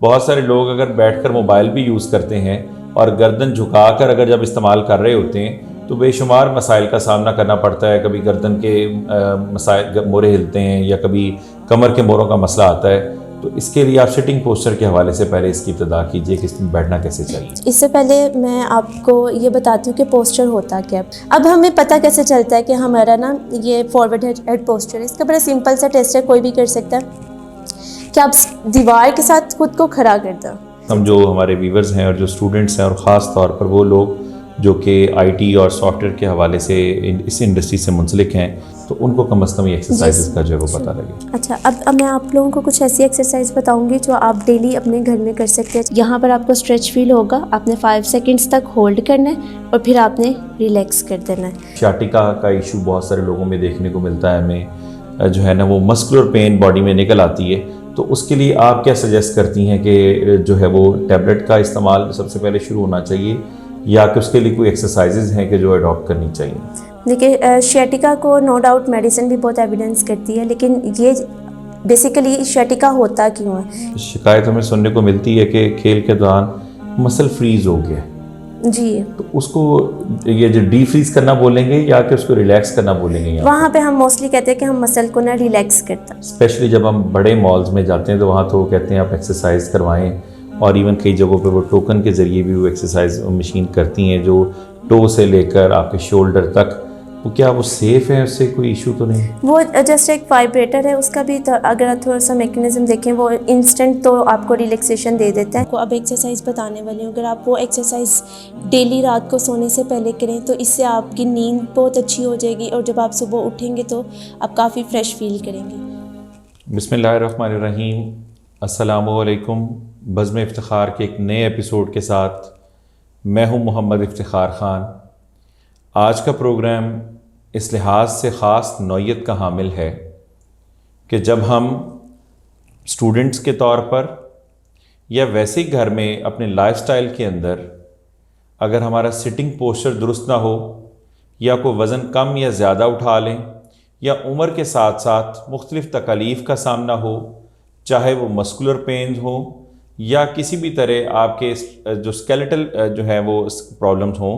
बहुत सारे लोग अगर बैठकर मोबाइल भी यूज़ करते हैं और गर्दन झुकाकर अगर जब इस्तेमाल कर रहे होते हैं तो बेशुमार मसाइल का सामना करना पड़ता है। कभी गर्दन के मसाइल मोरे हिलते हैं या कभी कमर के मोरों का मसला आता है। तो इसके लिए आप सिटिंग पोस्चर के हवाले से पहले इसकी इब्तिदा कीजिए कि इसमें बैठना कैसे चाहिए। इससे पहले मैं आपको ये बताती हूँ कि पोस्चर होता क्या है। अब हमें पता कैसे चलता है कि हमारा ना ये फॉरवर्ड हेड पोस्चर है। इसका बड़ा सिंपल सा टेस्ट है, कोई भी कर सकता है कि आप दीवार के साथ खुद को खड़ा कर दो। हम जो हमारे व्यूवर्स हैं और जो स्टूडेंट्स हैं और ख़ास तौर पर वो लोग जो कि आईटी और सॉफ्टवेयर के हवाले से इस इंडस्ट्री से मुंसलिक हैं, तो उनको कम अज़ कम ये एक्सरसाइज का जो है वो पता लगे। अच्छा, अब मैं आप लोगों को कुछ ऐसी एक्सरसाइज बताऊंगी जो आप डेली अपने घर में कर सकते हैं। यहाँ पर आपको स्ट्रेच फील होगा, आपने 5 सेकंड्स तक होल्ड करना है और फिर आपने रिलैक्स कर देना है। शाटिका का इशू बहुत सारे लोगों में देखने को मिलता है। हमें जो है ना वो मस्कुलर पेन बॉडी में निकल आती है, तो उसके लिए आप क्या सजेस्ट करती हैं कि जो है वो टैबलेट का इस्तेमाल सबसे पहले शुरू होना चाहिए या कि उसके लिए कोई एक्सरसाइजेज हैं कि जो अडॉप्ट करनी चाहिए? देखिए, शाटिका को नो डाउट मेडिसिन भी बहुत एविडेंस करती है, लेकिन ये बेसिकली शाटिका होता क्यों है? शिकायत हमें सुनने को मिलती है कि खेल के दौरान मसल फ्रीज हो गया जी, तो उसको ये जो डी फ्रीज करना बोलेंगे या कि उसको रिलैक्स करना बोलेंगे? वहाँ पे हम मोस्टली कहते हैं कि हम मसल को ना रिलैक्स करता है। स्पेशली जब हम बड़े मॉल्स में जाते हैं तो वहाँ तो वो कहते हैं आप एक्सरसाइज करवाएं, और इवन कई जगहों पे वो टोकन के ज़रिए भी वो एक्सरसाइज मशीन करती हैं जो टो से लेकर आपके शोल्डर तक। वो क्या वो सेफ़ है, उससे कोई इशू तो नहीं? वो जस्ट एक वाइब्रेटर है, उसका भी अगर आप थोड़ा सा मैकेनिज्म देखें वो इंस्टेंट तो आपको रिलैक्सेशन दे देता है। अब एक्सरसाइज बताने वाली हूँ, अगर आप वो एक्सरसाइज डेली रात को सोने से पहले करें तो इससे आपकी नींद बहुत अच्छी हो जाएगी और जब आप सुबह उठेंगे तो आप काफ़ी फ्रेश फील करेंगे। बिस्मिल्लाहिर्रहमानिर्रहीम। अस्सलामुअलैकुम। बज़्म इफ्तिखार के एक नए एपिसोड के साथ मैं हूँ मोहम्मद इफ्तिखार ख़ान। आज का प्रोग्राम इस लिहाज से ख़ास नौयत का हामिल है कि जब हम स्टूडेंट्स के तौर पर या वैसे ही घर में अपने लाइफस्टाइल के अंदर अगर हमारा सिटिंग पोस्चर दुरुस्त ना हो या कोई वज़न कम या ज़्यादा उठा लें या उम्र के साथ साथ मुख्तलिफ़ तकालीफ़ का सामना हो, चाहे वो मस्कुलर पेन्स हो या किसी भी तरह आपके जो स्केलेटल जो है वो प्रॉब्लम्स हों,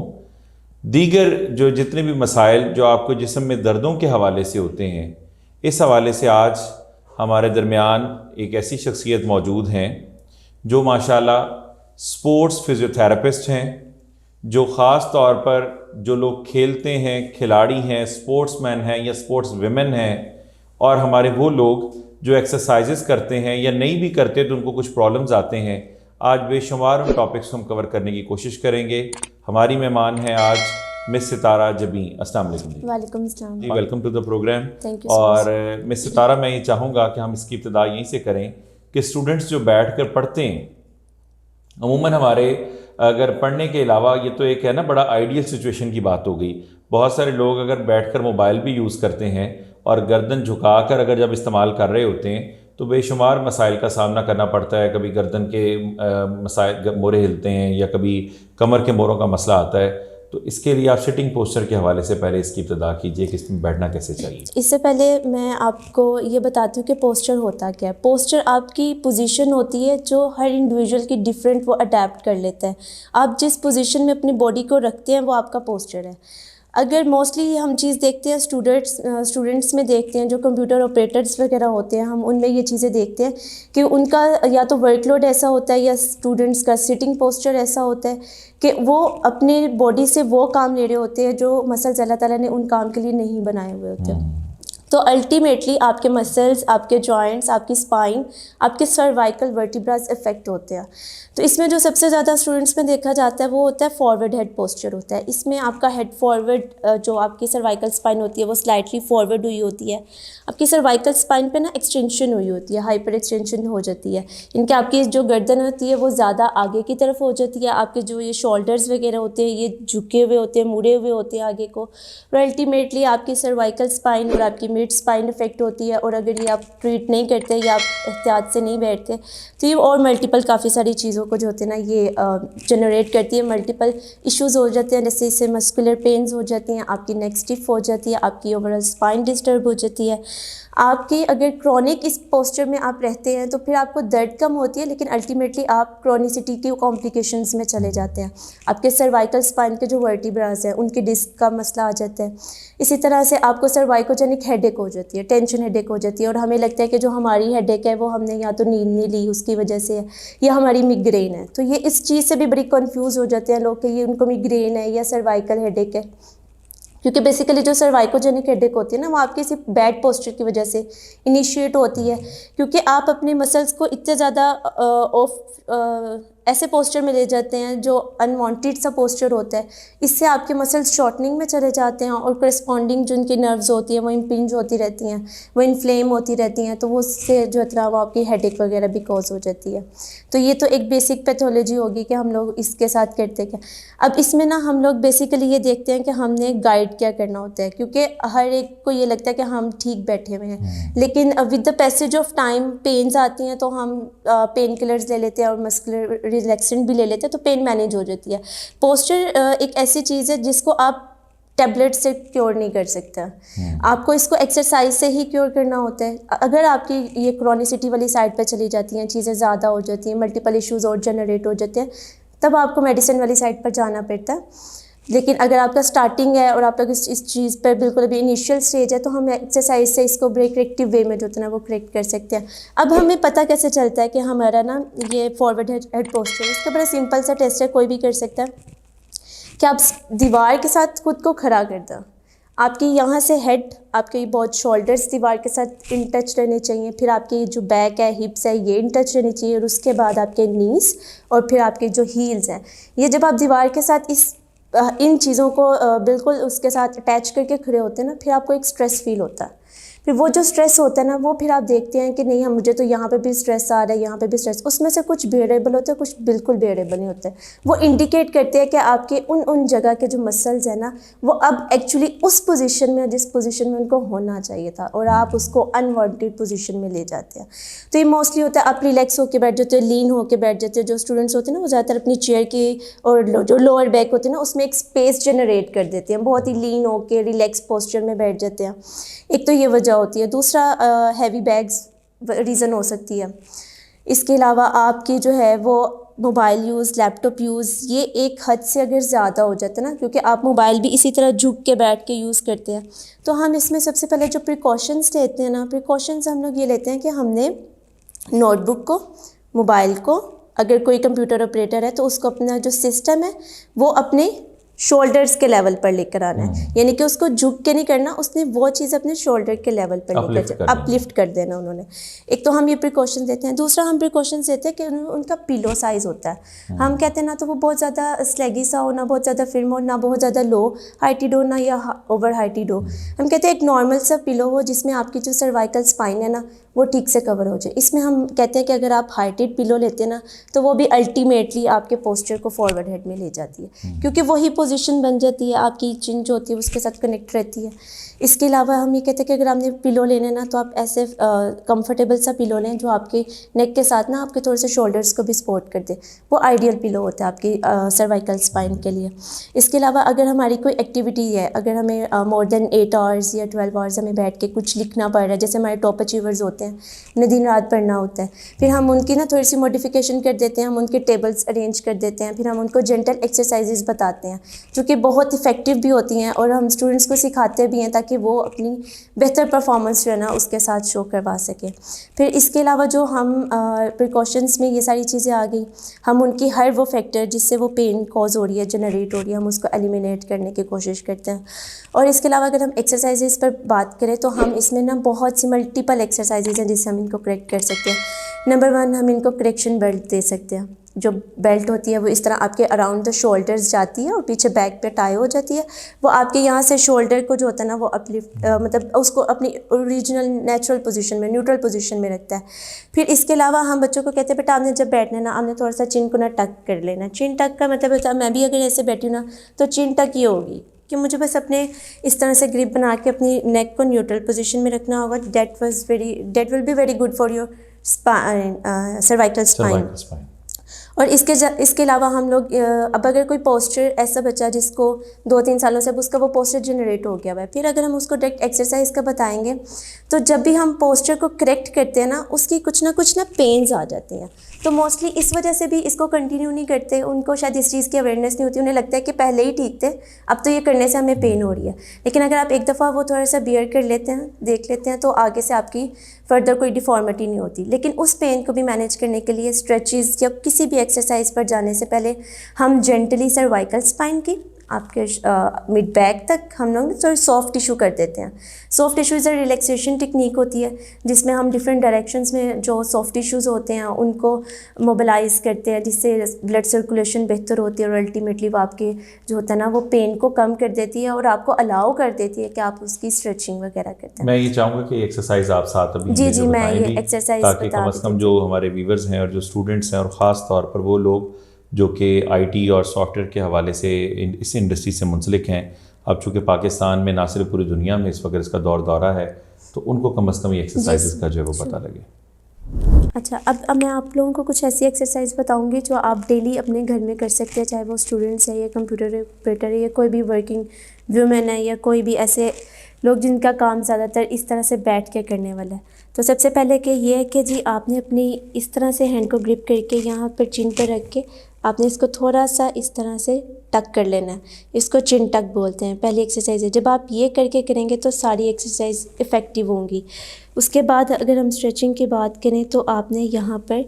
दीगर जो जितने भी मसाइल जो आपको जिस्म में दर्दों के हवाले से होते हैं, इस हवाले से आज हमारे दरमियान एक ऐसी शख्सियत मौजूद हैं जो माशाल्लाह स्पोर्ट्स फिज़ियोथेरेपिस्ट हैं, जो ख़ास तौर पर जो लोग खेलते हैं, खिलाड़ी हैं, स्पोर्ट्समैन हैं या स्पोर्ट्स विमेन हैं, और हमारे वो लोग जो एक्सरसाइजेस करते हैं या नहीं भी करते तो उनको कुछ प्रॉब्लम्स आते हैं। आज बेशुमार उन टॉपिक्स को हम कवर करने की कोशिश करेंगे। हमारी मेहमान हैं आज मिस सितारा जबीं। अस्सलाम वालेकुम। वालेकुम अस्सलाम जी, welcome to the programme. Thank you. और मिस सितारा, मैं ये चाहूँगा कि हम इसकी इब्तिदा यहीं से करें कि स्टूडेंट्स जो बैठ कर पढ़ते हैं, अमूमन हमारे अगर पढ़ने के अलावा ये तो एक है ना बड़ा आइडियल सिचुएशन की बात हो गई। बहुत सारे लोग अगर बैठकर मोबाइल भी यूज़ करते हैं और गर्दन झुकाकर अगर जब इस्तेमाल कर रहे होते हैं तो बेशुमार मसाइल का सामना करना पड़ता है। कभी गर्दन के मसाइल मोरे हिलते हैं या कभी कमर के मोरों का मसला आता है। तो इसके लिए आप सिटिंग पोस्चर के हवाले से पहले इसकी इब्तिदा कीजिए कि इसमें बैठना कैसे चाहिए। इससे पहले मैं आपको ये बताती हूँ कि पोस्चर होता क्या है। पोस्चर आपकी पोजीशन होती है जो हर इंडिविजुअल की डिफरेंट वो अडेप्ट कर लेता है। आप जिस पोजीशन में अपनी बॉडी को रखते हैं वो आपका पोस्चर है। अगर मोस्टली हम चीज़ देखते हैं स्टूडेंट्स में देखते हैं जो कंप्यूटर ऑपरेटर्स वगैरह होते हैं, हम उनमें ये चीज़ें देखते हैं कि उनका या तो वर्कलोड ऐसा होता है या स्टूडेंट्स का सिटिंग पोस्चर ऐसा होता है कि वो अपने बॉडी से वो काम ले रहे होते हैं जो मसल्स अल्लाह ताला ने उन काम के लिए नहीं बनाए हुए होते हैं। तो अल्टीमेटली आपके मसल्स, आपके जॉइंट्स, आपकी स्पाइन, आपके सर्वाइकल वर्टिब्रास इफेक्ट होते हैं। तो इसमें जो सबसे ज़्यादा स्टूडेंट्स में देखा जाता है वो होता है फॉरवर्ड हेड पोस्चर होता है। इसमें आपका हेड फॉरवर्ड, जो आपकी सर्वाइकल स्पाइन होती है वो स्लाइटली फॉरवर्ड हुई होती है। आपकी सर्वाइकल स्पाइन पे ना एक्सटेंशन हुई होती है, हाइपर एक्सटेंशन हो जाती है। इनके आपकी जो गर्दन होती है वो ज़्यादा आगे की तरफ हो जाती है। आपके जो ये शोल्डर्स वगैरह होते हैं ये झुके हुए होते हैं, मुड़े हुए होते हैं आगे को। और अल्टीमेटली आपकी सर्वाइकल स्पाइन और आपकी कंप्लीट स्पाइन इफेक्ट होती है, और अगर ये आप ट्रीट नहीं करते या आप एहतियात से नहीं बैठते तो ये और मल्टीपल काफ़ी सारी चीज़ों को जो होते हैं ना ये जनरेट करती है, मल्टीपल इश्यूज़ हो जाते हैं, जैसे इससे मस्कुलर पेन्स हो जाती हैं, आपकी नेक स्टिफ हो जाती है, आपकी ओवरऑल स्पाइन डिस्टर्ब हो जाती है। आपकी अगर क्रॉनिक इस पोस्चर में आप रहते हैं तो फिर आपको दर्द कम होती है, लेकिन अल्टीमेटली आप क्रॉनिसिटी की कॉम्प्लिकेशंस में चले जाते हैं। आपके सर्वाइकल स्पाइन के जो वर्टिब्रास हैं उनकी डिस्क का मसला आ जाता है। इसी तरह से आपको सर्वाइकोजेनिक हेडेक हो जाती है, टेंशन हेडेक हो जाती है, और हमें लगता है कि जो हमारी हेडेक है वो हमने या तो नींद नहीं ली उसकी वजह से है या हमारी मिग्रेन है। तो ये इस चीज़ से भी बड़ी कंफ्यूज हो जाते हैं लोग कि ये उनको मिग्रेन है या सर्वाइकल हेडेक है, क्योंकि बेसिकली जो सर्वाइकोजेनिक हेडेक होती है ना वो आपके किसी बैड पोस्चर की वजह से इनिशिएट होती है, क्योंकि आप अपने मसल्स को इतने ज़्यादा ऐसे पोस्चर में ले जाते हैं जो अनवांटेड सा पोस्चर होता है। इससे आपके मसल्स शॉर्टनिंग में चले जाते हैं और करस्पॉन्डिंग जो उनकी नर्व्स होती हैं वो इम्पिंज होती रहती हैं, वो इन्फ्लेम होती रहती हैं, तो वो उससे जो है वो आपकी हेडेक वगैरह भी कॉज हो जाती है। तो ये तो एक बेसिक पैथोलॉजी होगी कि हम लोग इसके साथ करते क्या। अब इसमें ना हम लोग बेसिकली ये देखते हैं कि हमने गाइड क्या करना होता है, क्योंकि हर एक को ये लगता है कि हम ठीक बैठे हुए हैं, लेकिन with the passage of time pains आती हैं तो हम पेन किलर्स ले लेते हैं और मस्कुलर रिलैक्सेंट भी ले लेते हैं, तो पेन मैनेज हो जाती है। पोस्चर एक ऐसी चीज़ है जिसको आप टैबलेट से क्योर नहीं कर सकता, आपको इसको एक्सरसाइज से ही क्योर करना होता है। अगर आपकी ये क्रॉनिसिटी वाली साइड पर चली जाती हैं, चीज़ें ज़्यादा हो जाती हैं, मल्टीपल इश्यूज़ और जनरेट हो जाते हैं, तब आपको मेडिसिन वाली साइड पर जाना पड़ता है। लेकिन अगर आपका स्टार्टिंग है और आप लोग इस चीज़ पर बिल्कुल अभी इनिशियल स्टेज है तो हम एक्सरसाइज से इसको करेक्टिव वे में जो है ना वो करेक्ट कर सकते हैं। अब हमें पता कैसे चलता है कि हमारा ना ये फॉरवर्ड हेड पोस्चर, इसका बड़ा सिंपल सा टेस्ट है, कोई भी कर सकता है कि आप दीवार के साथ खुद को खड़ा कर दो। आपकी यहाँ से हेड, आपके बहुत शोल्डर्स दीवार के साथ इन टच रहने चाहिए, फिर आपकी जो बैक है, हिप्स है, ये इन टच रहनी चाहिए, और उसके बाद आपके नीज और फिर आपके जो हील्स हैं, ये जब आप दीवार के साथ इन चीज़ों को बिल्कुल उसके साथ अटैच करके खड़े होते हैं ना, फिर आपको एक स्ट्रेस फील होता है। फिर वो जो स्ट्रेस होता है ना वो फिर आप देखते हैं कि नहीं हम मुझे तो यहाँ पे भी स्ट्रेस आ रहा है, यहाँ पे भी स्ट्रेस, उसमें से कुछ बेरेबल होते हैं, कुछ बिल्कुल बेरेबल नहीं होते। वो इंडिकेट करते हैं कि आपके उन जगह के जो मसल्स हैं ना वो अब एक्चुअली उस पोजीशन में, जिस पोजीशन में उनको होना चाहिए था, और आप उसको अनवांटेड पोजीशन में ले जाते हैं। तो ये मोस्टली होता है आप रिलैक्स होकर बैठ जाते हो, लीन होकर बैठ जाते हो। जो स्टूडेंट्स होते हैं ना वो ज़्यादातर अपनी चेयर की और जो लोअर बैक होते हैं ना उसमें एक स्पेस जनरेट कर देते हैं, बहुत ही लीन होकर रिलैक्स पोस्चर में बैठ जाते हैं। एक तो ये वजह होती है। दूसरा हैवी बैग्स रीज़न हो सकती है। इसके अलावा आपकी जो है वो मोबाइल यूज़, लैपटॉप यूज़, ये एक हद से अगर ज़्यादा हो जाता है ना, क्योंकि आप मोबाइल भी इसी तरह झुक के बैठ के यूज़ करते हैं, तो हम इसमें सबसे पहले जो प्रिकॉशंस लेते हैं ना, प्रिकॉशंस हम लोग ये लेते हैं कि हमने नोटबुक को, मोबाइल को, अगर कोई कंप्यूटर ऑपरेटर है तो उसको अपना जो सिस्टम है वो अपने शोल्डर्स के लेवल पर लेकर आना है, यानी कि उसको झुक के नहीं करना, उसने वो चीज़ अपने शोल्डर के लेवल पर लेकर अपलिफ्ट कर देना उन्होंने। एक तो हम ये प्रिकॉशन देते हैं। दूसरा हम प्रिकॉशन देते हैं कि उनका पिलो साइज़ होता है। हम कहते हैं ना तो वो बहुत ज़्यादा स्लेगी सा हो, ना बहुत ज़्यादा फिल्म हो, ना बहुत ज़्यादा लो हाइटेड हो, ना या ओवर हाइटेड हो। हम कहते हैं एक नॉर्मल सा पिलो हो जिसमें आपकी जो सर्वाइकल स्पाइन है ना वो ठीक से कवर हो जाए। इसमें हम कहते हैं कि अगर आप हाइटेड पिलो लेते हैं ना तो वो भी अल्टीमेटली आपके पोस्चर को फॉरवर्ड हेड में ले जाती है, क्योंकि वही पोजीशन बन जाती है, आपकी चिन जो होती है उसके साथ कनेक्ट रहती है। इसके अलावा हम ये कहते हैं कि अगर आपने पिलो लेना है ना तो आप ऐसे कंफर्टेबल सा पिलो लें जो आपके नेक के साथ ना आपके थोड़े से शोल्डर्स को भी सपोर्ट कर दे। वो आइडियल पिलो होता है आपकी सर्वाइकल स्पाइन के लिए। इसके अलावा अगर हमारी कोई एक्टिविटी है, अगर हमें मोर देन 8 आवर्स या 12 आवर्स हमें बैठ के कुछ लिखना पड़ रहा है, जैसे हमारे टॉप अचीवर्स होते हैं, उन्हें दिन रात पढ़ना होता है, फिर हम उनकी ना थोड़ी सी मॉडिफिकेशन कर देते हैं, हम उनके टेबल्स अरेंज कर देते हैं, फिर हम उनको जेंटल एक्सरसाइजेज बताते हैं जो कि बहुत इफेक्टिव भी होती हैं, और हम स्टूडेंट्स को सिखाते भी हैं ताकि वो अपनी बेहतर परफॉर्मेंस जो है ना उसके साथ शो करवा सकें। फिर इसके अलावा जो हम प्रिकॉशंस में ये सारी चीज़ें आ गई, हम उनकी हर वो फैक्टर जिससे वो पेन कॉज हो रही है, जनरेट हो रही है, हम उसको एलिमिनेट करने की कोशिश करते हैं। और इसके अलावा अगर हम एक्सरसाइजेज पर बात करें तो हम इसमें ना बहुत सी मल्टीपल एक्सरसाइजेज हैं जिससे हम इनको करेक्ट कर सकते हैं। नंबर 1 हम इनको करेक्शन बेल्ट दे सकते हैं। जो बेल्ट होती है वो इस तरह आपके अराउंड द शोल्डर्स जाती है और पीछे बैक पे टाई हो जाती है। वो आपके यहाँ से शोल्डर को जो होता है ना वो अपलिफ्ट मतलब उसको अपनी ओरिजिनल नेचुरल पोजीशन में, न्यूट्रल पोजीशन में रखता है। फिर इसके अलावा हम बच्चों को कहते हैं बेटा आपने जब बैठना है ना आपने थोड़ा सा चिन को ना टक कर लेना। चिन टक का मतलब होता है, मैं भी अगर ऐसे बैठी हूँ ना तो चिन टक ये होगी कि मुझे बस अपने इस तरह से ग्रिप बना के अपनी नेक को न्यूट्रल पोजीशन में रखना होगा. That will be very good for your cervical spine. और इसके अलावा हम लोग अब अगर कोई पोस्चर ऐसा बच्चा जिसको 2-3 सालों से अब उसका वो पोस्चर जनरेट हो गया हुआ है, फिर अगर हम उसको डायरेक्ट एक्सरसाइज का बताएंगे तो जब भी हम पोस्चर को करेक्ट करते हैं ना, उसकी कुछ ना पेन्स आ जाते हैं. तो मोस्टली इस वजह से भी इसको कंटिन्यू नहीं करते. उनको शायद इस चीज़ की अवेयरनेस नहीं होती. उन्हें लगता है कि पहले ही ठीक थे, अब तो ये करने से हमें पेन हो रही है. लेकिन अगर आप एक दफ़ा वो थोड़ा सा बियर कर लेते हैं, देख लेते हैं, तो आगे से आपकी फर्दर कोई डिफॉर्मिटी नहीं होती. लेकिन उस पेन को भी मैनेज करने के लिए स्ट्रेचेस या किसी भी एक्सरसाइज पर जाने से पहले हम जेंटली सर्वाइकल स्पाइन की आपके मिड बैक तक हम लोग थोड़ी सॉफ्ट टिश्यू कर देते हैं. Soft tissue is a relaxation technique होती है जिसमें हम डिफरेंट डायरेक्शंस में जो सॉफ्ट टिश्यूज़ होते हैं उनको मोबिलाइज़ करते हैं, जिससे ब्लड सर्कुलेशन बेहतर होती है और अल्टीमेटली वो आपके जो होता है ना वो पेन को कम कर देती है और आपको अलाउ कर देती है कि आप उसकी स्ट्रेचिंग वगैरह करते हैं. मैं ये चाहूँगा कि एक्सरसाइज आप साथ अभी जी मैं ये एक्सरसाइज ताकि कम से कम जो हमारे व्यूवर्स हैं और जो स्टूडेंट्स हैं और ख़ास तौर पर वो लोग जो कि आईटी और सॉफ्टवेयर के हवाले से इस इंडस्ट्री से मुंसलिक हैं, अब चूँकि पाकिस्तान में ना सिर्फ पूरी दुनिया में इस वक्त इसका दौरा है, तो उनको कम से कम ये एक्सरसाइज का जो है वो पता लगे. अच्छा, अब मैं आप लोगों को कुछ ऐसी एक्सरसाइज बताऊंगी जो आप डेली अपने घर में कर सकते हैं, चाहे वो स्टूडेंट्स है या कंप्यूटर ऑपरेटर है या कोई भी वर्किंग वुमेन है या कोई भी ऐसे लोग जिनका काम ज़्यादातर इस तरह से बैठ के करने वाला है. तो सबसे पहले कि ये है कि जी आपने अपनी इस तरह से हैंड को ग्रिप करके यहाँ पर चिन पर रख के आपने इसको थोड़ा सा इस तरह से टक कर लेना है. इसको चिन टक बोलते हैं. पहली एक्सरसाइज है. जब आप ये करके करेंगे तो सारी एक्सरसाइज इफ़ेक्टिव होंगी. उसके बाद अगर हम स्ट्रेचिंग की बात करें तो आपने यहाँ पर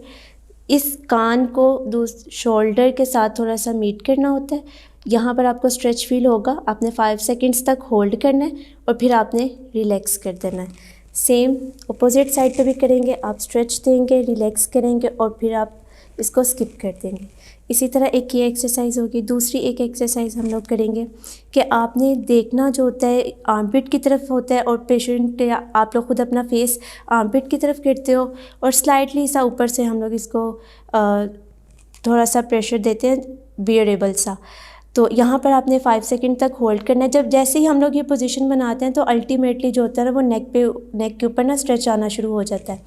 इस कान को शोल्डर के साथ थोड़ा सा मीट करना होता है. यहाँ पर आपको स्ट्रेच फील होगा. आपने 5 सेकंड्स तक होल्ड करना है और फिर आपने रिलैक्स कर देना है. सेम अपोजिट साइड पे भी करेंगे. आप स्ट्रेच देंगे, रिलैक्स करेंगे और फिर आप इसको स्किप कर देंगे. इसी तरह एक ये एक्सरसाइज होगी. दूसरी एक एक्सरसाइज हम लोग करेंगे कि आपने देखना जो होता है आर्मपिट की तरफ होता है और पेशेंट या आप लोग खुद अपना फेस आर्मपिट की तरफ करते हो और स्लाइटली सा ऊपर से हम लोग इसको थोड़ा सा प्रेशर देते हैं, बियरेबल सा. तो यहाँ पर आपने 5 सेकंड तक होल्ड करना है. जब जैसे ही हम लोग ये पोजीशन बनाते हैं तो अल्टीमेटली जो होता है ना वो नेक के ऊपर ना स्ट्रेच आना शुरू हो जाता है.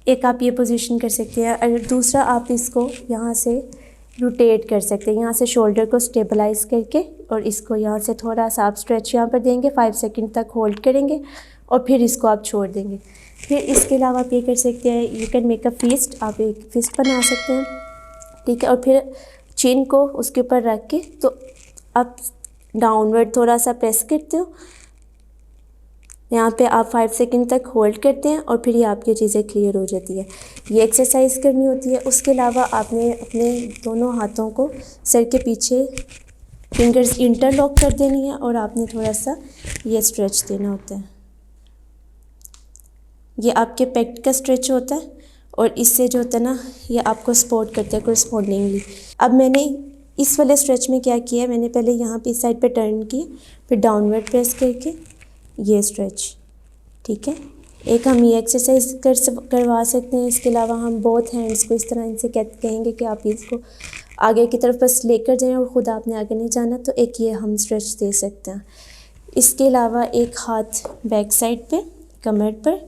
एक आप ये पोजीशन कर सकते हैं. और दूसरा आप इसको यहाँ से रोटेट कर सकते हैं, यहाँ से शोल्डर को स्टेबलाइज़ करके और इसको यहाँ से थोड़ा सा आप स्ट्रेच यहाँ पर देंगे, 5 सेकंड तक होल्ड करेंगे और फिर इसको आप छोड़ देंगे. फिर इसके अलावा आप ये कर सकते हैं, you can make a fist. आप एक फिस्ट बना सकते हैं, ठीक है. और फिर चिन को उसके ऊपर रख के तो आप डाउनवर्ड थोड़ा सा प्रेस करते हो. यहाँ पे आप 5 सेकंड तक होल्ड करते हैं और फिर ये आपकी चीज़ें क्लियर हो जाती है. ये एक्सरसाइज करनी होती है. उसके अलावा आपने अपने दोनों हाथों को सर के पीछे फिंगर्स इंटरलॉक कर देनी है और आपने थोड़ा सा ये स्ट्रेच देना होता है. ये आपके पेट का स्ट्रेच होता है और इससे जो होता है ना ये आपको सपोर्ट करता है कोरस्पॉन्डिंगली. अब मैंने इस वाले स्ट्रेच में क्या किया है, मैंने पहले यहाँ पे इस साइड पे टर्न किया, फिर डाउनवर्ड प्रेस करके ये स्ट्रेच, ठीक है. एक हम ये एक्सरसाइज करवा सकते हैं. इसके अलावा हम बोथ हैंड्स को इस तरह इनसे कहेंगे कि आप इसको आगे की तरफ बस लेकर जाएं और ख़ुद आपने आगे नहीं जाना. तो एक ये हम स्ट्रेच दे सकते हैं. इसके अलावा एक हाथ बैक साइड पे कमर पर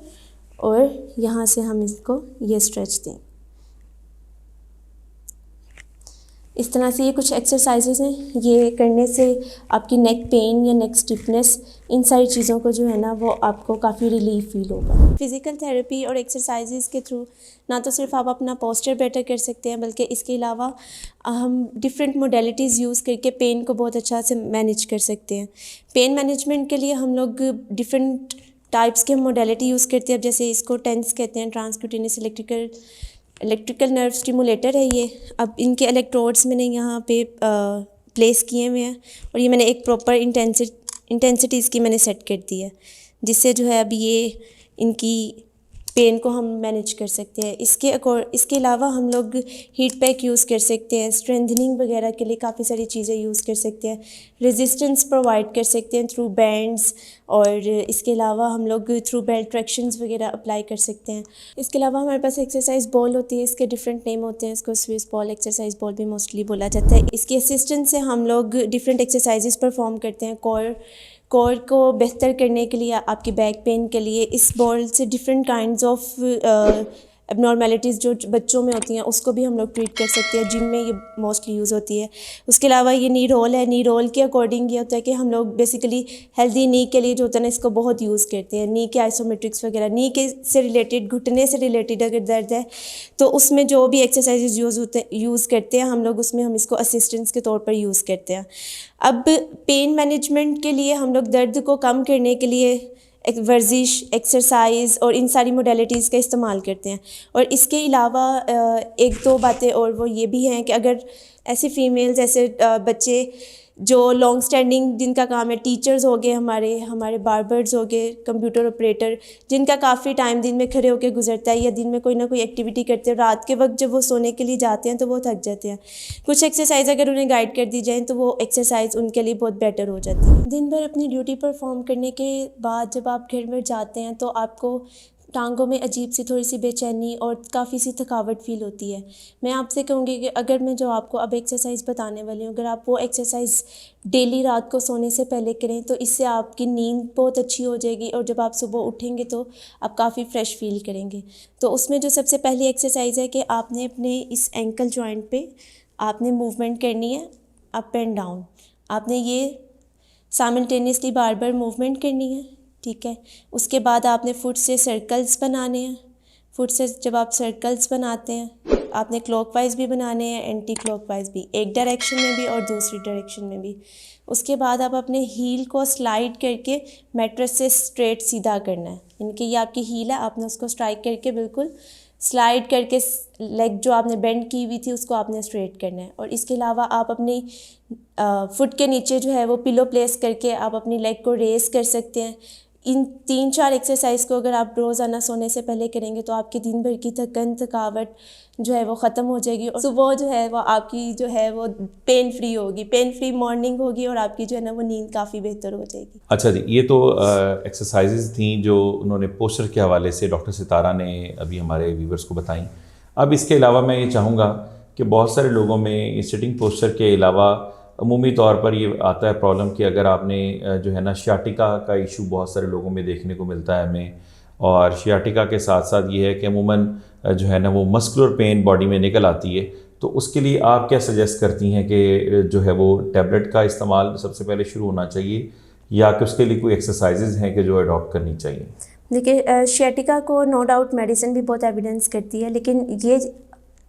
और यहाँ से हम इसको ये स्ट्रेच दें. इस तरह से ये कुछ एक्सरसाइजेस हैं. ये करने से आपकी नेक पेन या नेक स्टिफनेस, इन सारी चीज़ों को जो है ना वो आपको काफ़ी रिलीफ फील होगा. फिज़िकल थेरेपी और एक्सरसाइजेस के थ्रू ना तो सिर्फ आप अपना पोस्चर बेटर कर सकते हैं बल्कि इसके अलावा हम डिफरेंट मोडेलिटीज़ यूज़ करके पेन को बहुत अच्छा से मैनेज कर सकते हैं. पेन मैनेजमेंट के लिए हम लोग डिफरेंट टाइप्स के मोडेलिटी यूज़ करते हैं. अब जैसे इसको टेंस कहते हैं, ट्रांसक्यूटेनियस इलेक्ट्रिकल नर्व स्टिमुलेटर है ये. अब इनके इलेक्ट्रोड्स मैंने यहाँ पे प्लेस किए हुए हैं और ये मैंने एक प्रॉपर इंटेंसिटी इसकी मैंने सेट कर दी है, जिससे जो है अब ये इनकी पेन को हम मैनेज कर सकते हैं। इसके अलावा हम लोग हीट पैक यूज़ कर सकते हैं, स्ट्रेंथनिंग वगैरह के लिए काफ़ी सारी चीज़ें यूज़ कर सकते हैं, रेजिस्टेंस प्रोवाइड कर सकते हैं थ्रू बैंड्स, और इसके अलावा हम लोग थ्रू बेल्ट ट्रैक्शंस वगैरह अप्लाई कर सकते हैं। इसके अलावा हमारे पास एक्सरसाइज बॉल होती है, इसके डिफरेंट नेम होते हैं, इसको स्विस बॉल, एक्सरसाइज बॉल भी मोस्टली बोला जाता है। इसकी असिस्टेंस से हम लोग डिफरेंट एक्सरसाइजेस परफॉर्म करते हैं। कोर को बेहतर करने के लिए, आपकी बैक पेन के लिए इस बॉल से डिफरेंट काइंड्स ऑफ एबनॉर्मेलिटीज़ जो बच्चों में होती हैं उसको भी हम लोग ट्रीट कर सकते हैं, जिम में ये मोस्टली यूज़ होती है। उसके अलावा ये नी रोल है, नी रोल के अकॉर्डिंग ये होता है कि हम लोग बेसिकली हेल्दी नी के लिए जो होता है ना, इसको बहुत यूज़ करते हैं। नी के आइसोमेट्रिक्स वगैरह, नी के से रिलेटेड, घुटने से रिलेटेड अगर दर्द है तो उसमें जो भी एक्सरसाइजेज यूज़ करते हैं हम लोग, उसमें हम इसको असिस्टेंस के तौर पर यूज़ करते हैं। अब पेन मैनेजमेंट के लिए हम लोग दर्द को कम करने के लिए वर्जिश, एक्सरसाइज और इन सारी मोडेलिटीज़ का इस्तेमाल करते हैं। और इसके अलावा एक दो बातें और वो ये भी हैं कि अगर ऐसे फीमेल्स, ऐसे बच्चे जो लॉन्ग स्टैंडिंग जिनका काम है, टीचर्स हो गए, हमारे बार्बर्स हो गए, कंप्यूटर ऑपरेटर, जिनका काफ़ी टाइम दिन में खड़े होकर गुजरता है या दिन में कोई ना कोई एक्टिविटी करते हैं, रात के वक्त जब वो सोने के लिए जाते हैं तो वो थक जाते हैं। कुछ एक्सरसाइज अगर उन्हें गाइड कर दी जाए तो वो एक्सरसाइज उनके लिए बहुत बेटर हो जाती है। दिन भर अपनी ड्यूटी परफॉर्म करने के बाद जब आप घर में जाते हैं तो आपको टांगों में अजीब सी थोड़ी सी बेचैनी और काफ़ी सी थकावट फ़ील होती है। मैं आपसे कहूँगी कि अगर मैं जो आपको अब एक्सरसाइज बताने वाली हूँ, अगर आप वो एक्सरसाइज डेली रात को सोने से पहले करें तो इससे आपकी नींद बहुत अच्छी हो जाएगी और जब आप सुबह उठेंगे तो आप काफ़ी फ्रेश फील करेंगे। तो उसमें जो सबसे पहली एक्सरसाइज है कि आपने अपने इस एंकल जॉइंट पे आपने मूवमेंट करनी है, अप एंड डाउन। आपने ये साइमल्टेनियसली बार बार मूवमेंट करनी है, ठीक है। उसके बाद आपने फुट से सर्कल्स बनाने हैं। फुट से जब आप सर्कल्स बनाते हैं, आपने क्लॉकवाइज भी बनाने हैं, एंटी क्लॉकवाइज भी, एक डायरेक्शन में भी और दूसरी डायरेक्शन में भी। उसके बाद आप अपने हील को स्लाइड करके मैट्रेस से स्ट्रेट सीधा करना है, यानी कि ये आपकी हील है, आपने उसको स्ट्राइक करके बिल्कुल स्लाइड करके लेग जो आपने बेंड की हुई थी उसको आपने स्ट्रेट करना है। और इसके अलावा आप अपनी फुट के नीचे जो है वो पिलो प्लेस करके आप अपनी लेग को रेस कर सकते हैं। इन 3-4 एक्सरसाइज को अगर आप रोज़ाना सोने से पहले करेंगे तो आपके दिन भर की थकावट जो है वो ख़त्म हो जाएगी और सुबह जो है वो आपकी जो है वो पेन फ्री होगी, पेन फ्री मॉर्निंग होगी और आपकी जो है ना वो नींद काफ़ी बेहतर हो जाएगी। अच्छा जी, ये तो एक्सरसाइजेज थी जो उन्होंने पोस्चर के हवाले से डॉक्टर सितारा ने अभी हमारे व्यूवर्स को बताई। अब इसके अलावा मैं ये चाहूँगा कि बहुत सारे लोगों में इस सिटिंग पोस्चर के अलावा अमूमी तौर पर ये आता है प्रॉब्लम कि अगर आपने जो है ना शियाटिका का इशू बहुत सारे लोगों में देखने को मिलता है हमें, और शियाटिका के साथ साथ ये है कि अमूमन जो है ना वो मस्कुलर पेन बॉडी में निकल आती है। तो उसके लिए आप क्या सजेस्ट करती हैं कि जो है वो टैबलेट का इस्तेमाल सबसे पहले शुरू होना चाहिए या कि उसके लिए कोई एक्सरसाइजेज हैं कि जो अडॉप्ट करनी चाहिए? देखिए, शियाटिका को नो डाउट मेडिसिन भी बहुत एविडेंस करती है, लेकिन ये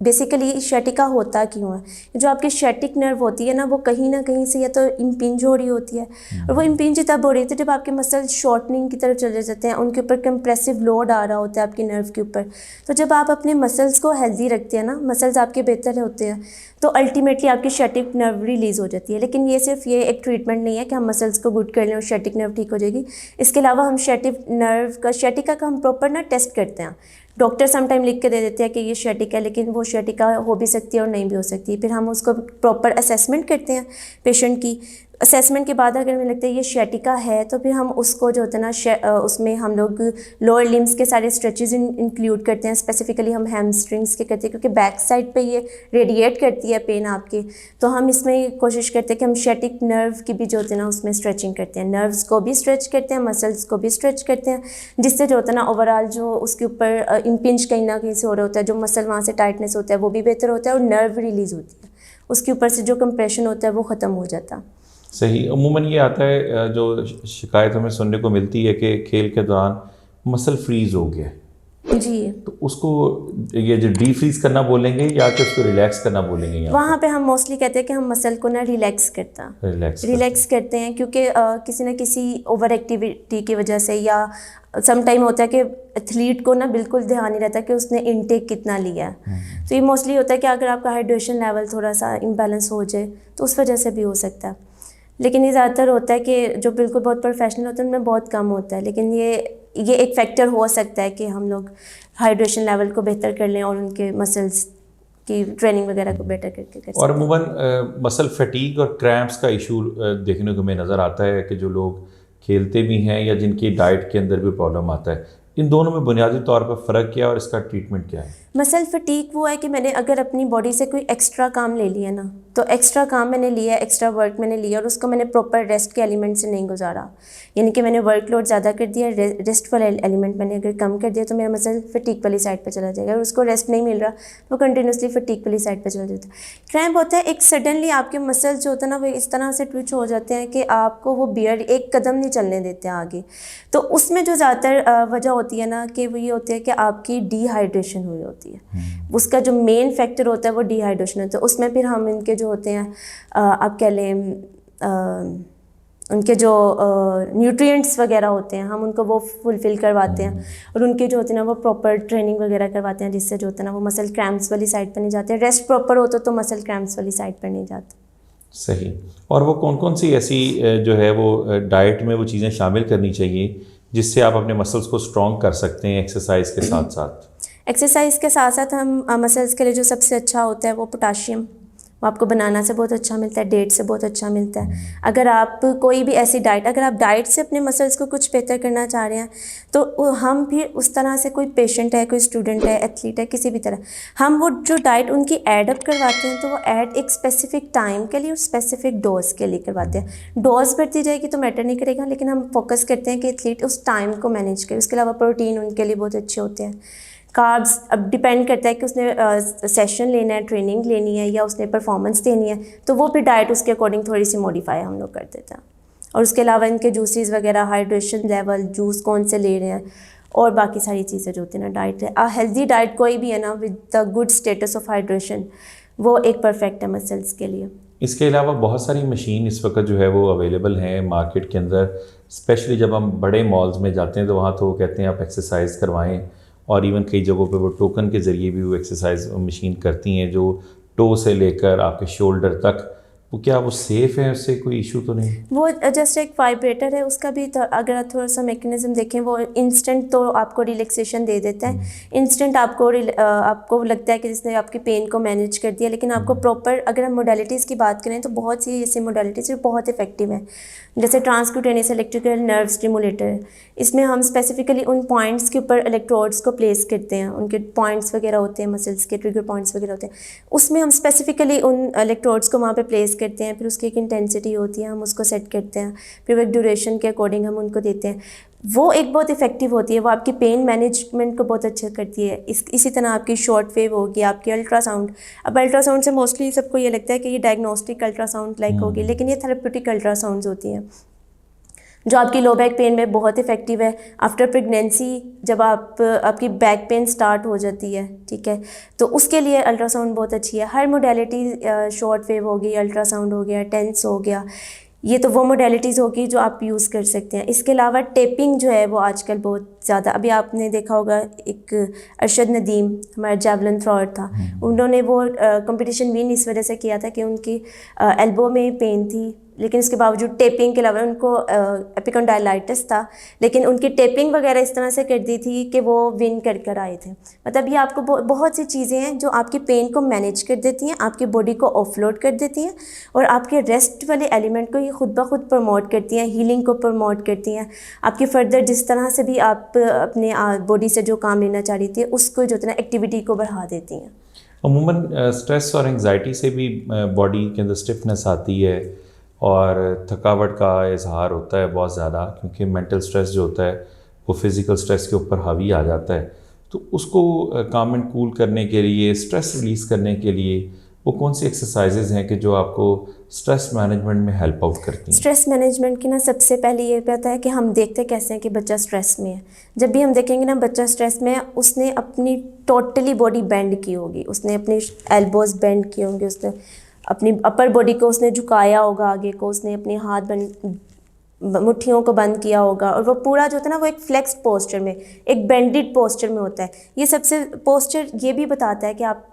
बेसिकली शियाटिका होता क्यों है? जो आपकी शियाटिक नर्व होती है ना वो कहीं ना कहीं से या तो इम्पिंज हो रही होती है, और वो इम्पिंज तब हो रही होती है जब आपके मसल शॉर्टनिंग की तरफ चले जाते हैं, उनके ऊपर कंप्रेसिव लोड आ रहा होता है आपकी नर्व के ऊपर। तो जब आप अपने मसल्स को हेल्दी रखते हैं ना, मसल्स आपके बेहतर होते हैं, तो अल्टीमेटली आपकी शियाटिक नर्व रिलीज़ हो जाती है। लेकिन ये सिर्फ ये एक ट्रीटमेंट नहीं है कि हम मसल्स को गुड कर लें और शियाटिक नर्व ठीक हो जाएगी। इसके अलावा हम शियाटिका का हम प्रॉपर ना टेस्ट करते हैं। डॉक्टर समटाइम लिख के दे देते हैं कि ये शियाटिका है, लेकिन वो शियाटिका हो भी सकती है और नहीं भी हो सकती। फिर हम उसको प्रॉपर असेसमेंट करते हैं पेशेंट की। असेसमेंट के बाद अगर हमें लगता है ये शियाटिका है तो फिर हम उसको जो होता है ना उसमें हम लोग लोअर लिम्स के सारे स्ट्रेचेज इंक्लूड करते हैं। स्पेसिफिकली हम हैमस्ट्रिंग्स के करते हैं क्योंकि बैक साइड पे ये रेडिएट करती है पेन आपके। तो हम इसमें कोशिश करते हैं कि हम शियाटिक नर्व की भी जो होती है ना उसमें स्ट्रेचिंग करते हैं, नर्व्स को भी स्ट्रेच करते हैं, मसल्स को भी स्ट्रेच करते हैं, जिससे जो होता है ना ओवरऑल जो उसके ऊपर इम्पिंज कहीं ना कहीं से हो रहा होता है, जो मसल वहाँ से टाइटनेस होता है वो भी बेहतर होता है और नर्व रिलीज़ होती है, उसके ऊपर से जो कंप्रेशन होता है वो ख़त्म हो जाता है। सही। अमूमन ये आता है जो शिकायत हमें सुनने को मिलती है कि खेल के दौरान मसल फ्रीज़ हो गया जी, तो उसको ये जो डी फ्रीज करना बोलेंगे या कि उसको रिलैक्स करना बोलेंगे? वहाँ पे हम मोस्टली कहते हैं कि हम मसल को ना रिलैक्स करते हैं क्योंकि किसी न किसी ओवर एक्टिविटी की वजह से या सम टाइम होता है कि एथलीट को ना बिल्कुल ध्यान नहीं रहता कि उसने इनटेक कितना लिया है। तो ये मोस्टली होता है कि अगर आपका हाइड्रेशन लेवल थोड़ा सा इम्बैलेंस हो जाए तो उस वजह से भी हो सकता है। लेकिन ये ज़्यादातर होता है कि जो बिल्कुल बहुत प्रोफेशनल होते हैं उनमें बहुत कम होता है, लेकिन ये ये एक फैक्टर हो सकता है कि हम लोग हाइड्रेशन लेवल को बेहतर कर लें और उनके मसल्स की ट्रेनिंग वगैरह को बेटर करके कर और सकते हैं। अमूमन मसल फटीग और क्रैम्प्स का इशू देखने को हमें नज़र आता है कि जो लोग खेलते भी हैं या जिनकी डाइट के अंदर भी प्रॉब्लम आता है, इन दोनों में बुनियादी तौर पर फ़र्क क्या है और इसका ट्रीटमेंट क्या है? मसल फटीक वो है कि मैंने अगर अपनी बॉडी से कोई एक्स्ट्रा काम ले लिया ना, तो एक्स्ट्रा काम मैंने लिया, एक्स्ट्रा वर्क मैंने लिया और उसको मैंने प्रॉपर रेस्ट के एलिमेंट से नहीं गुजारा, यानी कि मैंने वर्कलोड ज़्यादा कर दिया, रेस्ट वाला एलिमेंट मैंने अगर कम कर दिया तो मेरा मसल फटीक वाली साइड पर चला जाएगा और उसको रेस्ट नहीं मिल रहा तो कंटिन्यूसली फटीक वाली साइड पर चला जाता है। क्रैम्प होता है एक सडनली आपके मसल्स जो होते हैं ना वो इस तरह से ट्विच हो जाते हैं कि आपको वो बियर्ड एक कदम नहीं चलने देते आगे। तो उसमें जो ज़्यादातर वजह होती है ना कि वो ये होती है कि आपकी डिहाइड्रेशन हुई होती है। उसका जो मेन फैक्टर होता है वो डिहाइड्रेशन होता है। उसमें फिर हम इनके जो होते हैं आप कह लें उनके जो न्यूट्रिएंट्स वगैरह होते हैं हम उनको वो फुलफ़िल करवाते हैं और उनके जो होते हैं ना वो प्रॉपर ट्रेनिंग वगैरह करवाते हैं, जिससे जो होता है ना वो मसल क्रैम्प्स वाली साइड पर नहीं जाते। रेस्ट प्रॉपर हो तो मसल क्रैम्प्स वाली साइड पर नहीं जाते। सही। और वो कौन कौन सी ऐसी जो है वो डाइट में वो चीज़ें शामिल करनी चाहिए जिससे आप अपने मसल्स को स्ट्रॉन्ग कर सकते हैं एक्सरसाइज के साथ साथ? एक्सरसाइज के साथ साथ हम मसल्स के लिए जो सबसे अच्छा होता है वो पोटाशियम, वो आपको बनाना से बहुत अच्छा मिलता है, डेट से बहुत अच्छा मिलता है। अगर आप कोई भी ऐसी डाइट, अगर आप डाइट से अपने मसल्स को कुछ बेहतर करना चाह रहे हैं तो हम फिर उस तरह से, कोई पेशेंट है, कोई स्टूडेंट है, एथलीट है, किसी भी तरह हम वो जो डाइट उनकी ऐड अप करवाते हैं तो वो ऐड एक स्पेसिफिक टाइम के लिए और स्पेसिफिक डोज के लिए करवाते हैं। डोज बढ़ती जाएगी तो मैटर नहीं करेगा, लेकिन हम फोकस करते हैं कि एथलीट उस टाइम को मैनेज करे। उसके अलावा प्रोटीन उनके लिए बहुत अच्छे होते हैं। कार्ब्स अब डिपेंड करता है कि उसने सेशन लेना है, ट्रेनिंग लेनी है या उसने परफॉर्मेंस देनी है, तो वो फिर डाइट उसके अकॉर्डिंग थोड़ी सी मॉडिफाई हम लोग कर देते हैं। और उसके अलावा इनके जूसेस वगैरह, हाइड्रेशन लेवल, जूस कौन से ले रहे हैं और बाकी सारी चीज़ें जो होती हैं ना डाइट है। हेल्दी डाइट कोई भी है ना with the good status of hydration, वो एक परफेक्ट है मसल्स के लिए। इसके अलावा बहुत सारी मशीन इस वक्त जो है वो अवेलेबल हैं मार्केट के अंदर, स्पेशली जब हम बड़े मॉल्स में जाते हैं तो वहाँ तो वो कहते हैं आप एक्सरसाइज करवाएं, और इवन कई जगहों पे वो टोकन के ज़रिए भी वो एक्सरसाइज मशीन करती हैं जो टो से लेकर आपके शोल्डर तक। वो क्या वो सेफ़ है, उससे कोई इशू तो नहीं? वो जस्ट एक वाइब्रेटर है, उसका भी अगर आप थोड़ा सा मैकेनिज्म देखें वो इंस्टेंट तो आपको रिलैक्सेशन दे देता है, इंस्टेंट आपको लगता है कि जिसने आपकी पेन को मैनेज कर दिया। लेकिन आपको प्रॉपर, अगर हम मोडालिटीज़ की बात करें तो बहुत सी ऐसी मोडालिटीज़ जो बहुत इफेक्टिव हैं, जैसे ट्रांसक्यूटेनियस इलेक्ट्रिकल नर्व स्टिमुलेटर। इसमें हम स्पेसिफिकली उन पॉइंट्स के ऊपर इलेक्ट्रोड्स को प्लेस करते हैं, उनके पॉइंट्स वगैरह होते हैं, मसल्स के ट्रिगर पॉइंट्स वगैरह होते हैं, उसमें हम स्पेसिफिकली उन इलेक्ट्रोड्स को वहाँ पे प्लेस करते हैं। फिर उसकी एक इंटेंसिटी होती है, हम उसको सेट करते हैं, फिर वो एक ड्यूरेशन के अकॉर्डिंग हम उनको देते हैं। वो एक बहुत इफेक्टिव होती है, वो आपकी पेन मैनेजमेंट को बहुत अच्छा करती है। इसी तरह आपकी शॉर्ट वेव होगी, आपकी अल्ट्रासाउंड। अब अल्ट्रासाउंड से मोस्टली सबको ये लगता है कि ये डायग्नोस्टिक अल्ट्रासाउंड लाइक होगी, लेकिन ये थेरेप्यूटिक अल्ट्रासाउंड्स होती हैं जो आपकी लो बैक पेन में बहुत इफेक्टिव है। आफ्टर प्रेगनेंसी जब आपकी बैक पेन स्टार्ट हो जाती है, ठीक है, तो उसके लिए अल्ट्रासाउंड बहुत अच्छी है। हर मोडेलिटी, शॉर्ट वेव हो गई, अल्ट्रासाउंड हो गया, टेंस हो गया, ये तो वो मोडेलिटीज़ होगी जो आप यूज़ कर सकते हैं। इसके अलावा टेपिंग जो है वो आजकल बहुत ज़्यादा, अभी आपने देखा होगा एक अरशद नदीम हमारा जेवलिन थ्रोअर था, उन्होंने वो कंपटीशन विन इस वजह से किया था कि उनकी एल्बो में पेन थी, लेकिन इसके बावजूद टेपिंग के अलावा उनको एपिकॉन्डाइलाइटिस था, लेकिन उनकी टेपिंग वगैरह इस तरह से कर दी थी कि वो विन कर आए थे। मतलब ये आपको बहुत सी चीज़ें हैं जो आपकी पेन को मैनेज कर देती हैं, आपकी बॉडी को ऑफलोड कर देती हैं और आपके रेस्ट वाले एलिमेंट को ये खुद ब खुद प्रमोट करती हैं, हीलिंग को प्रमोट करती हैं। आपकी फर्दर जिस तरह से भी आप अपने बॉडी से जो काम लेना चाह रही थी उसको जो है एक्टिविटी को बढ़ा देती हैं। अमूमन स्ट्रेस और एंग्जाइटी से भी बॉडी के अंदर स्टिफनेस आती है और थकावट का इजहार होता है बहुत ज़्यादा, क्योंकि मेंटल स्ट्रेस जो होता है वो फिज़िकल स्ट्रेस के ऊपर हावी आ जाता है। तो उसको काम एंड कूल करने के लिए, स्ट्रेस रिलीज़ करने के लिए वो कौन सी एक्सरसाइजेज हैं कि जो आपको स्ट्रेस मैनेजमेंट में हेल्प आउट करती हैं? स्ट्रेस मैनेजमेंट की ना सबसे पहले ये पता है कि हम देखते कैसे हैं कि बच्चा स्ट्रेस में है। जब भी हम देखेंगे ना बच्चा स्ट्रेस में है, उसने अपनी टोटली बॉडी बेंड की होगी, उसने अपनी एल्बोज बेंड किए होंगे, उसने अपनी अपर बॉडी को उसने झुकाया होगा आगे को, उसने अपने हाथ मुट्ठियों को बंद किया होगा और वो पूरा जो होता है ना वो एक फ्लेक्स्ड पोस्चर में, एक बेंडेड पोस्चर में होता है। ये सबसे पोस्चर ये भी बताता है कि आप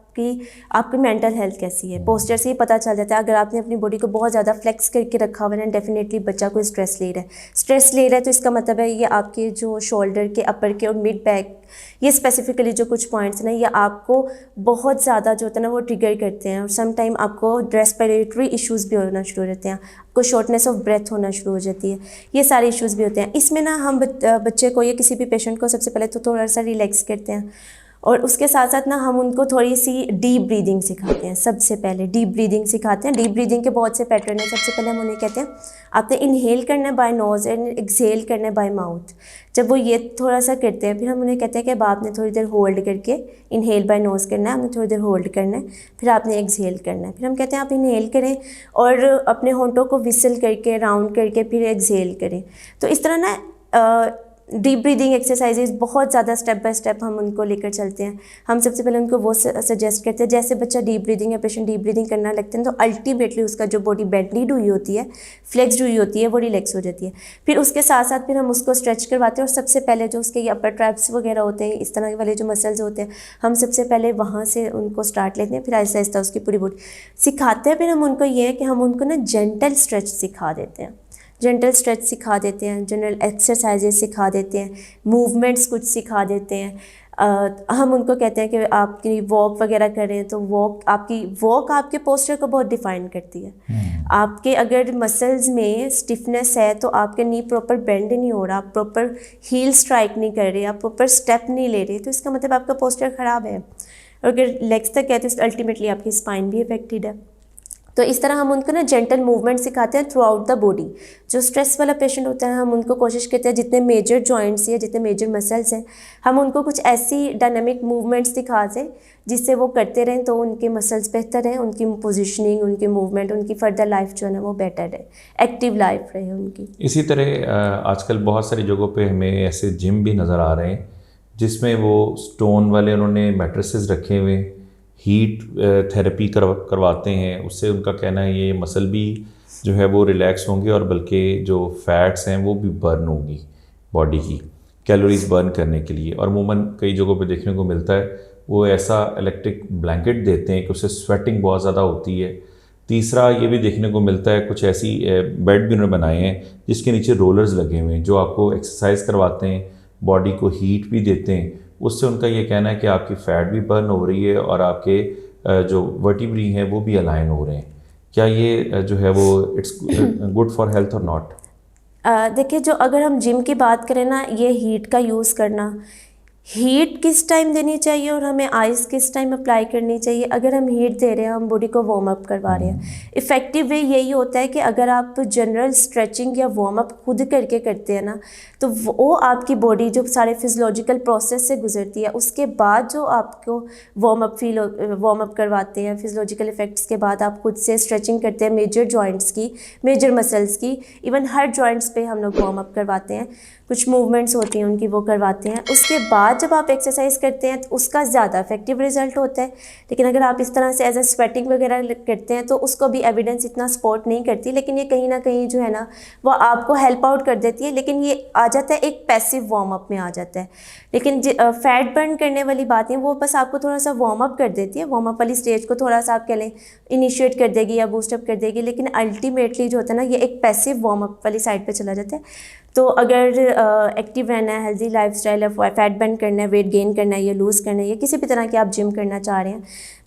आपकी मेंटल हेल्थ कैसी है। पोस्चर से ही पता चल जाता है। अगर आपने अपनी बॉडी को बहुत ज़्यादा फ्लेक्स करके रखा हुआ है, डेफिनेटली बच्चा कोई स्ट्रेस ले रहा है तो इसका मतलब है ये आपके जो शोल्डर के, अपर के और मिड बैक, ये स्पेसिफिकली जो कुछ पॉइंट्स ना, ये आपको बहुत ज़्यादा जो होता है ना वो ट्रिगर करते हैं। और सम टाइम आपको रेस्पिरेटरी इश्यूज़ भी होना शुरू हो जाते हैं, आपको शॉर्टनेस ऑफ ब्रेथ होना शुरू हो जाती है, ये सारे इश्यूज़ भी होते हैं। इसमें ना हम बच्चे को या किसी भी पेशेंट को सबसे पहले तो थोड़ा सा रिलैक्स करते हैं और उसके साथ साथ ना हम उनको थोड़ी सी डीप ब्रीदिंग सिखाते हैं। सबसे पहले डीप ब्रीदिंग सिखाते हैं। डीप ब्रीदिंग के बहुत से पैटर्न हैं। सबसे पहले हम उन्हें कहते हैं आपने इनहेल करना है बाय नोज़ एंड एक्सहेल करना है बाय माउथ। जब वो ये थोड़ा सा करते हैं, फिर हम उन्हें कहते हैं कि अब आपने थोड़ी देर होल्ड करके इनहेल बाय नोज़ करना है, आपने थोड़ी देर होल्ड करना है, फिर आपने एक्सहेल करना है। फिर हम कहते हैं आप इनहेल करें और अपने होंठों को विसल करके राउंड करके फिर एक्सहेल करें। तो इस तरह ना डीप ब्रीदिंग एक्सरसाइजेज बहुत ज़्यादा स्टेप बाय स्टेप हम उनको लेकर चलते हैं। हम सबसे पहले उनको वो सजेस्ट करते हैं, जैसे बच्चा डीप ब्रीदिंग या पेशेंट डीप ब्रीदिंग करना लगते हैं तो अल्टीमेटली उसका जो बॉडी बेंडलीड हुई होती है, फ्लेक्स्ड हुई होती है, वो रिलैक्स हो जाती है। फिर उसके साथ साथ फिर हम उसको स्ट्रेच करवाते हैं और सबसे पहले जो उसके ये अपर ट्रैप्स वगैरह होते हैं, इस तरह वाले जो मसल्स होते हैं, हम सबसे पहले वहाँ से उनको स्टार्ट लेते हैं, फिर आहिस्ता आहिस्ता उसकी पूरी बॉडी सिखाते हैं। फिर हम उनको ये है कि हम उनको ना जेंटल स्ट्रेच सिखा देते हैं, जनरल स्ट्रेच सिखा देते हैं, जनरल एक्सरसाइजेज सिखा देते हैं, मूवमेंट्स कुछ सिखा देते हैं। हम उनको कहते हैं कि आपकी वॉक वगैरह करें तो वॉक आपके पोस्चर को बहुत डिफाइन करती है। आपके अगर मसल्स में स्टिफनेस है तो आपके नी प्रॉपर बेंड नहीं हो रहा, आप प्रॉपर हील स्ट्राइक नहीं कर रहे, आप प्रॉपर स्टेप नहीं ले रहे, तो इसका मतलब आपका पोस्चर ख़राब है। और अगर लेग्स तक है तो अल्टीमेटली आपकी स्पाइन भी अफेक्टेड है। तो इस तरह हम उनको ना जेंटल मूवमेंट सिखाते हैं थ्रू आउट द बॉडी। जो स्ट्रेस वाला पेशेंट होता है हम उनको कोशिश करते हैं जितने मेजर जॉइंट्स या जितने मेजर मसल्स हैं हम उनको कुछ ऐसी डायनामिक मूवमेंट्स दिखा दें जिससे वो करते रहें तो उनके मसल्स बेहतर हैं, उनकी पोजीशनिंग, उनकी मूवमेंट, उनकी फर्दर लाइफ जो है ना वो बेटर है, एक्टिव लाइफ रहे उनकी। इसी तरह आजकल बहुत सारी जगहों पे हमें ऐसे जिम भी नज़र आ रहे हैं जिसमें वो स्टोन वाले उन्होंने मैट्रेसेस रखे हुए, हीट थेरेपी करवाते हैं। उससे उनका कहना है ये मसल भी जो है वो रिलैक्स होंगे और बल्कि जो फैट्स हैं वो भी बर्न होंगी बॉडी की, कैलोरीज बर्न करने के लिए। और अमूमन कई जगहों पे देखने को मिलता है वो ऐसा इलेक्ट्रिक ब्लैंकेट देते हैं कि उससे स्वेटिंग बहुत ज़्यादा होती है। तीसरा ये भी देखने को मिलता है कुछ ऐसी बेड भी उन्होंने बनाए हैं जिसके नीचे रोलर्स लगे हुए हैं जो आपको एक्सरसाइज करवाते हैं, बॉडी को हीट भी देते हैं। उससे उनका ये कहना है कि आपकी फ़ैट भी बर्न हो रही है और आपके जो वर्टिब्री हैं वो भी अलाइन हो रहे हैं। क्या ये जो है वो इट्स गुड फॉर हेल्थ और नॉट? देखिए, जो अगर हम जिम की बात करें ना, ये हीट का यूज़ करना, हीट किस टाइम देनी चाहिए और हमें आइस किस टाइम अप्लाई करनी चाहिए। अगर हम हीट दे रहे हैं, हम बॉडी को वार्म अप करवा रहे हैं, इफ़ेक्टिव वे यही होता है कि अगर आप जनरल स्ट्रेचिंग या वार्म अप खुद करके करते हैं ना तो वो आपकी बॉडी जो सारे फिजियोलॉजिकल प्रोसेस से गुजरती है उसके बाद जो आपको वार्म अप करवाते हैं, फिजियोलॉजिकल इफ़ेक्ट्स के बाद आप खुद से स्ट्रेचिंग करते हैं मेजर जॉइंट्स की, मेजर मसल्स की, इवन हर जॉइंट्स पे हम लोग वार्म अप करवाते हैं, कुछ मूवमेंट्स होती हैं उनकी वो करवाते हैं। उसके बाद जब आप एक्सरसाइज करते हैं तो उसका ज़्यादा इफेक्टिव रिजल्ट होता है। लेकिन अगर आप इस तरह से एज अ स्वेटिंग वगैरह करते हैं तो उसको भी एविडेंस इतना सपोर्ट नहीं करती, लेकिन ये कहीं ना कहीं जो है ना वो आपको हेल्प आउट कर देती है। लेकिन ये आ जाता है एक पैसिव वार्म अप में आ जाता है। लेकिन फैट बर्न करने वाली बातें वो बस आपको थोड़ा सा वार्म अप कर देती है, वार्म अप वाली स्टेज को थोड़ा सा आप कह लें इनिशिएट कर देगी या बूस्टअप कर देगी, लेकिन अल्टीमेटली जो होता है ना ये एक पैसिव वार्म अप वाली साइड पे चला जाता है। तो अगर एक्टिव रहना है, हेल्दी लाइफस्टाइल है, फैट बर्न करना है, वेट गेन करना है या लूज़ करना है या किसी भी तरह की आप जिम करना चाह रहे हैं,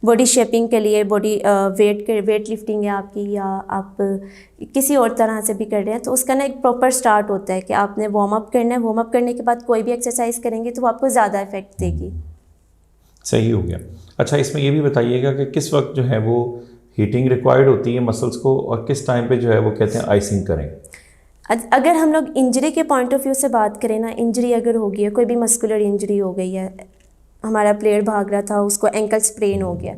बॉडी शेपिंग के लिए, बॉडी वेट लिफ्टिंग है आपकी या आप किसी और तरह से भी कर रहे हैं, तो उसका ना एक प्रॉपर स्टार्ट होता है कि आपने वार्म अप करना है। वार्म अप करने के बाद कोई भी एक्सरसाइज करेंगे तो वो आपको ज़्यादा इफेक्ट देगी। सही हो गया। अच्छा, इसमें ये भी बताइएगा कि किस वक्त जो है वो हीटिंग रिक्वायर्ड होती है मसल्स को और किस टाइम पे जो है वो कहते हैं आइसिंग करें? अगर हम लोग इंजरी के पॉइंट ऑफ व्यू से बात करें ना, इंजरी अगर हो गई है, कोई भी मस्कुलर इंजरी हो गई है, हमारा प्लेयर भाग रहा था उसको एंकल स्प्रेन हो गया,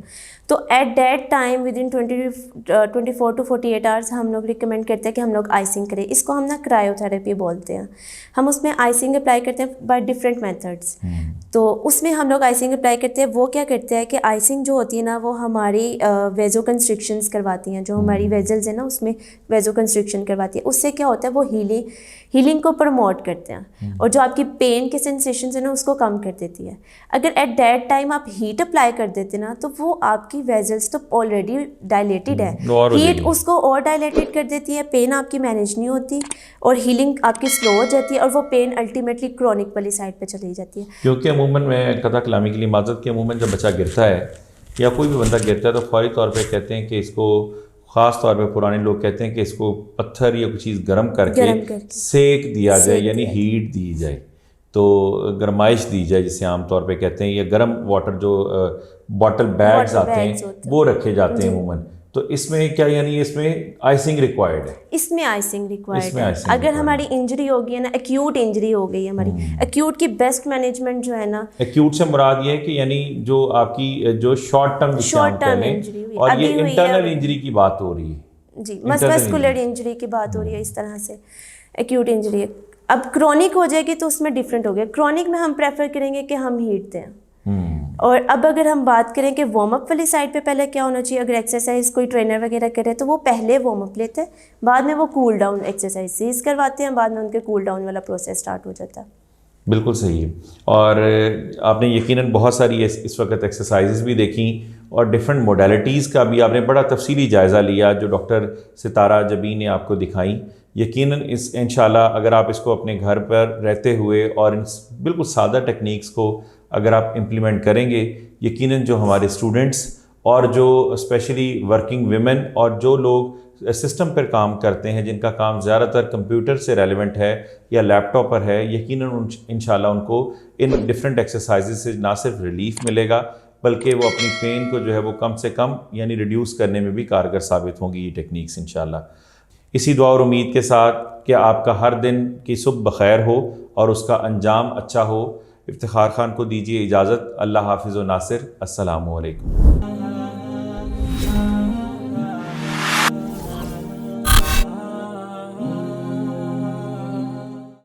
तो at that time with in 24 to 48 hours हम लोग रिकमेंड करते हैं कि हम लोग आइसिंग करें। इसको हम ना क्रायोथेरेपी बोलते हैं। हम उसमें आइसिंग अप्लाई करते हैं बाय डिफरेंट मेथड्स। तो उसमें हम लोग आइसिंग अप्लाई करते हैं। वो क्या करते हैं कि आइसिंग जो होती है ना वो हमारी वेजो कंस्ट्रिक्शंस करवाती हैं, जो हमारी वेजल्स है ना उसमें वेजो कंस्ट्रिक्शन करवाती है। उससे क्या होता है वो हीलिंग को प्रमोट करते हैं और जो आपकी पेन के सेंसेशन है ना उसको कम कर देती है। अगर एट दैट टाइम आप हीट अप्लाई कर देते ना तो वो आपकी वेजल्स तो ऑलरेडी डायलेटेड है, हीट उसको और डायलेटेड कर देती है, पेन आपकी मैनेज नहीं होती और हीलिंग आपकी स्लो हो जाती है और वो पेन अल्टीमेटली क्रॉनिक वाली साइड पे चली जाती है। क्योंकि अमूमन मैं कथा कलामी के लिए माजरत कि अमूमन जब बच्चा गिरता है या कोई भी बंदा गिरता है तो फौरी तौर पे कहते हैं कि इसको, ख़ास तौर पे पुराने लोग कहते हैं कि इसको पत्थर या कोई चीज़ गर्म करके सेक दिया जाए, यानी हीट दी जाए, तो गरमाइश दी जाए जिसे आम तौर पे कहते हैं, या गर्म वाटर जो बॉटल बैग्स आते हैं वो रखे जाते हैं अमूमन। तो इसमें क्या, यानी इसमें आइसिंग रिक्वायर्ड है? इसमें आइसिंग रिक्वायर्ड है। अगर हमारी इंजरी होगी है ना, एक्यूट इंजरी हो गई है हमारी, एक्यूट की बेस्ट मैनेजमेंट जो है ना, एक्यूट से मुराद ये है कि यानी जो आपकी जो शॉर्ट टर्म इंजरी हुई, और ये इंटरनल इंजरी की बात हो रही है जी, मस्कुलर इंजरी की बात हो रही है, इस तरह से एक्यूट इंजरी है। अब क्रोनिक हो जाएगी तो उसमें डिफरेंट हो गया। क्रोनिक में हम प्रेफर करेंगे कि हम हीट दें। और अब अगर हम बात करें कि वार्म अप वाली साइड पे पहले क्या होना चाहिए, अगर एक्सरसाइज कोई ट्रेनर वगैरह करे तो वो पहले वार्म अप लेते हैं, बाद में वो कूल डाउन एक्सरसाइज करवाते हैं, बाद में उनके कूल डाउन वाला प्रोसेस स्टार्ट हो जाता है। बिल्कुल सही है। और आपने यकीनन बहुत सारी इस वक्त एक्सरसाइजेज भी देखी और डिफरेंट मोडालिटीज़ का भी आपने बड़ा तफसीली जायज़ा लिया जो डॉक्टर सितारा जबी ने आपको दिखाई। यकीनन इंशाल्लाह अगर आप इसको अपने घर पर रहते हुए और इन बिल्कुल सादा टेक्निक्स को अगर आप इम्प्लीमेंट करेंगे, यकीनन जो हमारे स्टूडेंट्स और जो स्पेशली वर्किंग विमेन और जो लोग सिस्टम पर काम करते हैं, जिनका काम ज़्यादातर कंप्यूटर से रेलेवेंट है या लैपटॉप पर है, यकीनन इंशाल्लाह उनको इन डिफरेंट एक्सरसाइजेज से ना सिर्फ रिलीफ मिलेगा बल्कि वो अपनी पेन को जो है वो कम से कम यानी रिड्यूस करने में भी कारगर साबित होंगी ये टेक्निक्स इंशाल्लाह। इसी दुआ और उम्मीद के साथ कि आपका हर दिन की सुबह बखैर हो और उसका अंजाम अच्छा हो, इफ्तिखार खान को दीजिए इजाज़त। अल्लाह हाफिज़ व नासिर। अस्सलामु अलैकुम।